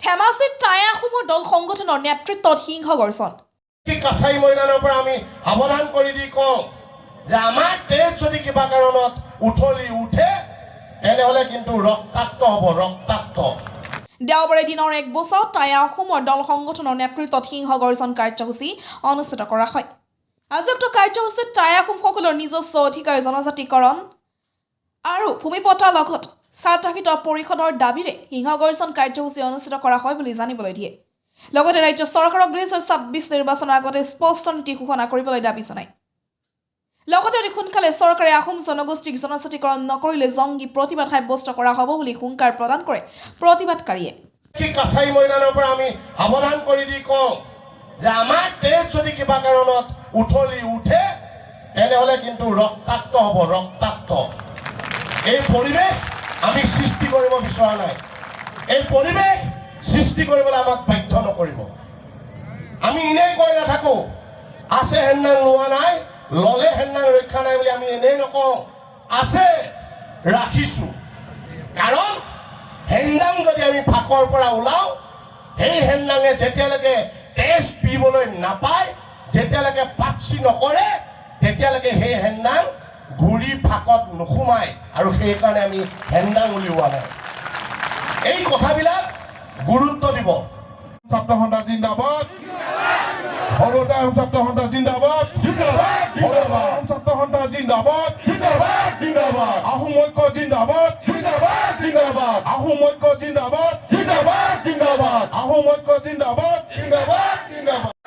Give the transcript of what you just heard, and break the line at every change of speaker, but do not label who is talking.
ধেমাজিত টাই আহোমৰ দল সংগঠনৰ নেতৃত্বত সিংহ গৰ্জন
কাছাৰী ময়দানৰ পৰা আমি সাৱধান কৰি দি কওঁ যে আমাৰ তেজ যদি কিবা কাৰণত উঠলি উঠে তেনেহ'লে কিন্তু ৰক্তাক্ত হ'ব ৰক্তাক্ত
দেওবাৰে দিনৰ এক বছৰত টাই আহোমৰ দল সংগঠনৰ নেতৃত্বত সিংহ গৰ্জন কাৰ্যসূচী অনুষ্ঠিত কৰা হয় আজি উক্ত কাৰ্যসূচীত টাই আহোমসকলৰ নিজস্ব অধিকাৰ জনজাতিকৰণ আৰু ভূমিপট্টাৰ লগত স্বায়ত্তশাসিত পৰিষদৰ দাবীৰে সিংহ গৰ্জন কাৰ্যসূচী অনুষ্ঠিত কৰা হয় বুলি জানিবলৈ দিয়ে লগতে ৰাজ্য চৰকাৰক 2026 নিৰ্বাচনৰ আগতে স্পষ্ট নীতি ঘোষণা কৰিবলৈ দাবী জনায় লগতে অতি সোনকালে চৰকাৰে আহোম জনগোষ্ঠীক জনজাতিকৰণ নকৰিলে জংগী প্ৰতিবাদ সাব্যস্ত কৰা হ'ব বুলি হুংকাৰ প্ৰদান কৰে প্ৰতিবাদকাৰীয়ে
কাছাৰী ময়দানৰ পৰা আমি সাৱধান কৰি দি কওঁ যে আমাৰ তেজ যদি কিবা কাৰণত উঠলি উঠে তেনেহ'লে কিন্তু ৰক্তাক্ত হ'ব ৰক্তাক্ত এই পৰিৱেশ আমি সৃষ্টি কৰিব বিচৰা নাই এই পৰিৱেশ সৃষ্টি কৰিবলৈ আমাক বাধ্য নকৰিব আমি এনেই কৈ নাথাকো আছে হেন্নাং লোৱা নাই ললে হেন্নাং ৰক্ষা নাই বুলি আমি এনেই নকওঁ আছে ৰাখিছোঁ কাৰণ হেন্নাং যদি আমি ফাকৰ পৰা ওলাওঁ সেই হেন্নাঙে যেতিয়ালৈকে তেজ পিবলৈ নাপায় যেতিয়ালৈকে পাচি নকৰে তেতিয়ালৈকে সেই হেন্নাং ঘূৰি ফাকত নোসোমায় আৰু সেইকাৰণে আমি হেন্নাং উলিওৱা নাই এই কথাবিলাক গুৰুত্ব দিব
ছাত্ৰ সন্থা জিন্দাবাদ সৰুদাই ছাত্ৰ সন্থা জিন্দাবাদ জিন্দাবাদ জিন্দাবাদ ছাত্ৰ সন্থা জিন্দাবাদ জিন্দাবাদ জিন্দাবাদ আহোম ঐক্য জিন্দাবাদ জিন্দাবাদ জিন্দাবাদ আহোম ঐক্য জিন্দাবাদ জিন্দাবাদ জিন্দাবাদ আহোম ঐক্য জিন্দাবাদ জিন্দাবাদ জিন্দাবাদ